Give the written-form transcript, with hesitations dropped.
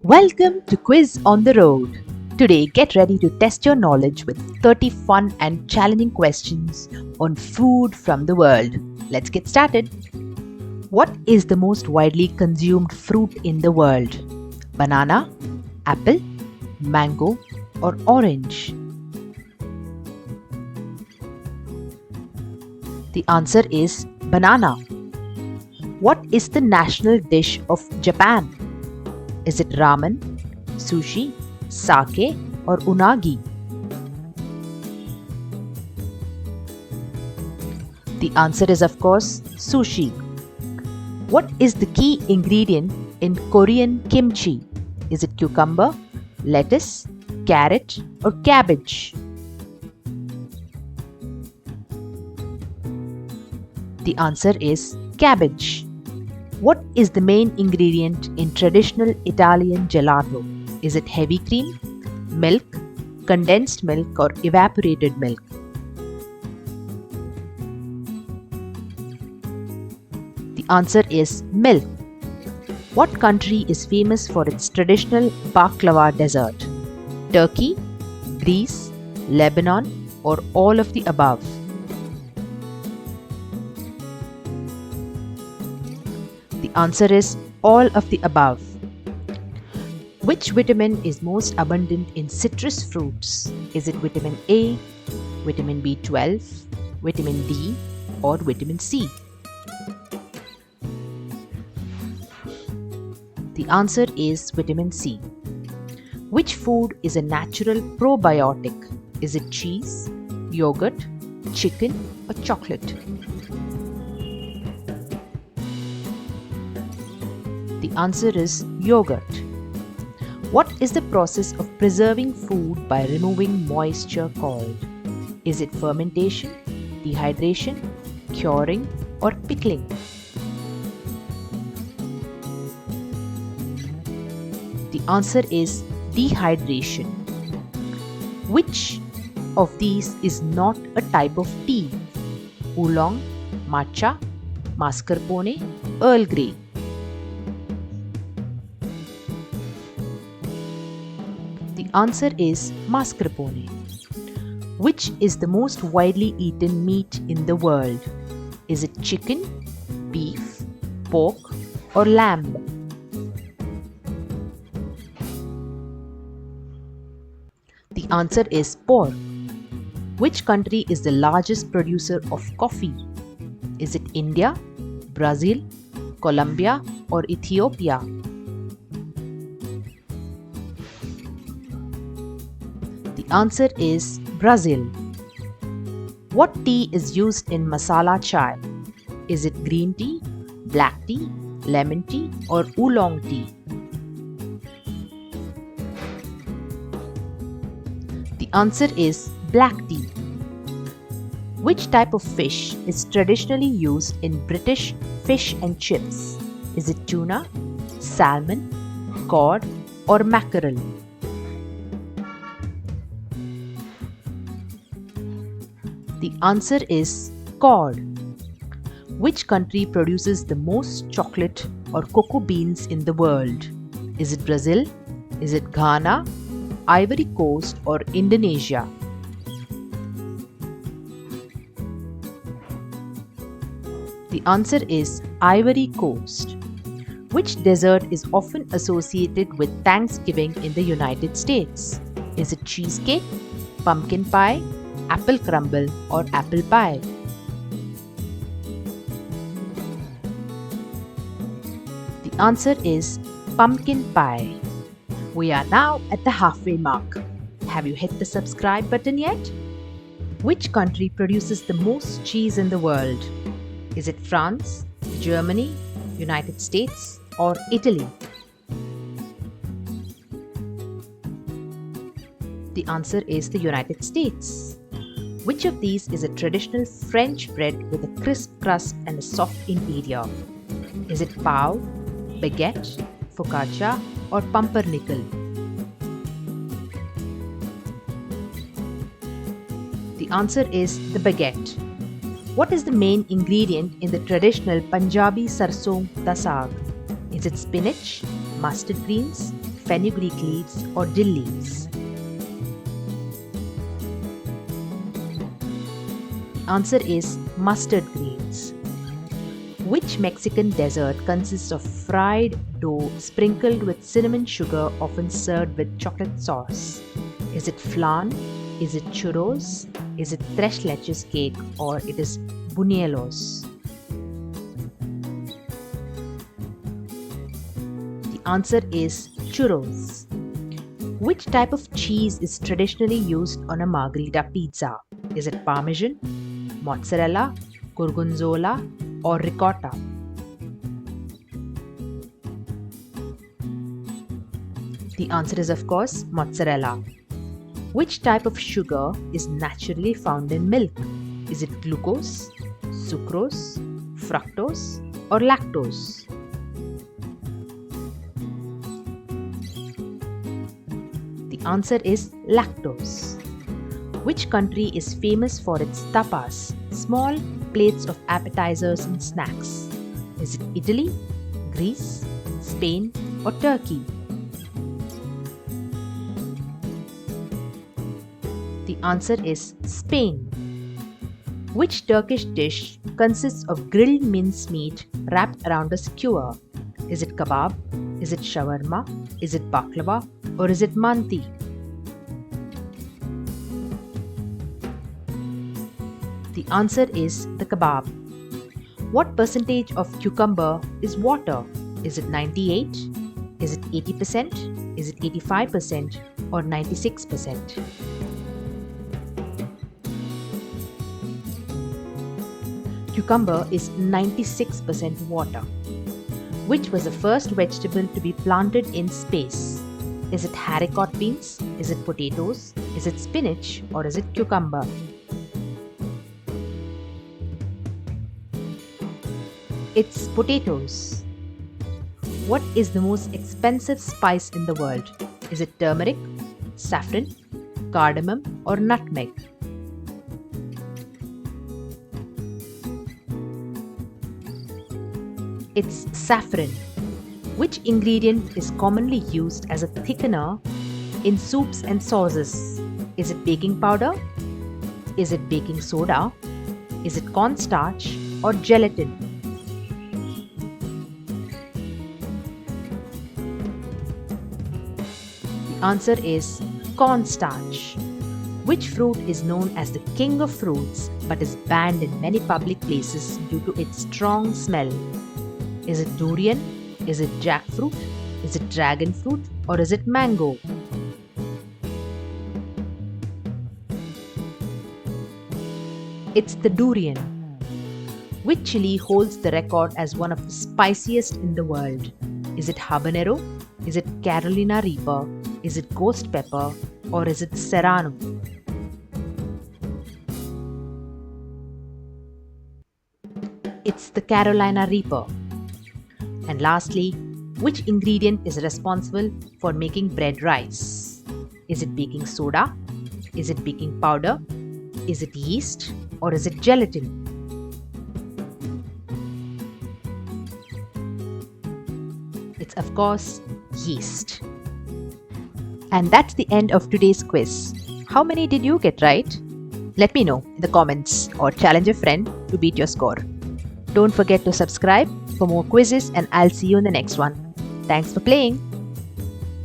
Welcome to Quiz on the Road. Today, get ready to test your knowledge with 30 fun and challenging questions on food from the world. Let's get started. What is the most widely consumed fruit in the world? Banana, apple, mango, or orange? The answer is banana. What is the national dish of Japan? Is it ramen, sushi, sake, or unagi? The answer is, of course, sushi. What is the key ingredient in Korean kimchi? Is it cucumber, lettuce, carrot, or cabbage? The answer is cabbage. What is the main ingredient in traditional Italian gelato? Is it heavy cream, milk, condensed milk, or evaporated milk? The answer is milk. What country is famous for its traditional baklava dessert? Turkey, Greece, Lebanon, or all of the above? The answer is all of the above. Which vitamin is most abundant in citrus fruits? Is it vitamin A, vitamin B12, vitamin D, or vitamin C? The answer is vitamin C. Which food is a natural probiotic? Is it cheese, yogurt, chicken, or chocolate? The answer is yogurt. What is the process of preserving food by removing moisture called? Is it fermentation, dehydration, curing, or pickling? The answer is dehydration. Which of these is not a type of tea? Oolong, matcha, mascarpone, Earl Grey? The answer is mascarpone. Which is the most widely eaten meat in the world? Is it chicken, beef, pork, or lamb? The answer is pork. Which country is the largest producer of coffee? Is it India, Brazil, Colombia, or Ethiopia? The answer is Brazil. What tea is used in masala chai? Is it green tea, black tea, lemon tea, or oolong tea? The answer is black tea. Which type of fish is traditionally used in British fish and chips? Is it tuna, salmon, cod, or mackerel? The answer is cod. Which country produces the most chocolate or cocoa beans in the world? Is it Brazil? Is it Ghana, Ivory Coast, or Indonesia? The answer is Ivory Coast. Which dessert is often associated with Thanksgiving in the United States? Is it cheesecake, pumpkin pie, apple crumble, or apple pie? The answer is pumpkin pie. We are now at the halfway mark. Have you hit the subscribe button yet? Which country produces the most cheese in the world? Is it France, Germany, United States, or Italy? The answer is the United States. Which of these is a traditional French bread with a crisp crust and a soft interior? Is it pav, baguette, focaccia, or pumpernickel? The answer is the baguette. What is the main ingredient in the traditional Punjabi sarson da saag? Is it spinach, mustard greens, fenugreek leaves or dill leaves? The answer is mustard greens. Which Mexican dessert consists of fried dough sprinkled with cinnamon sugar, often served with chocolate sauce? Is it flan? Is it churros? Is it tres leches cake, or it is buñuelos? The answer is churros. Which type of cheese is traditionally used on a margherita pizza? Is it Parmesan, mozzarella, gorgonzola, or ricotta? The answer is, of course, mozzarella. Which type of sugar is naturally found in milk? Is it glucose, sucrose, fructose, or lactose? The answer is lactose. Which country is famous for its tapas, small plates of appetizers and snacks? Is it Italy, Greece, Spain, or Turkey? The answer is Spain. Which Turkish dish consists of grilled mincemeat wrapped around a skewer? Is it kebab? Is it shawarma? Is it baklava? Or is it manti? The answer is the kebab. What percentage of cucumber is water? Is it 98? Is it 80%? Is it 85%? Or 96%? Cucumber is 96% water. Which was the first vegetable to be planted in space? Is it haricot beans? Is it potatoes? Is it spinach? Or is it cucumber? It's potatoes. What is the most expensive spice in the world? Is it turmeric, saffron, cardamom, or nutmeg? It's saffron. Which ingredient is commonly used as a thickener in soups and sauces? Is it baking powder? Is it baking soda? Is it cornstarch or gelatin? The answer is cornstarch. Which fruit is known as the king of fruits but is banned in many public places due to its strong smell? Is it durian? Is it jackfruit? Is it dragon fruit? Or is it mango? It's the durian. Which chili holds the record as one of the spiciest in the world? Is it habanero? Is it Carolina Reaper? Is it ghost pepper? Or is it serrano? It's the Carolina Reaper. And lastly, which ingredient is responsible for making bread rise? Is it baking soda? Is it baking powder? Is it yeast? Or is it gelatin? It's, of course, yeast. And that's the end of today's quiz. How many did you get right? Let me know in the comments or challenge a friend to beat your score. Don't forget to subscribe for more quizzes, and I'll see you in the next one. Thanks for playing.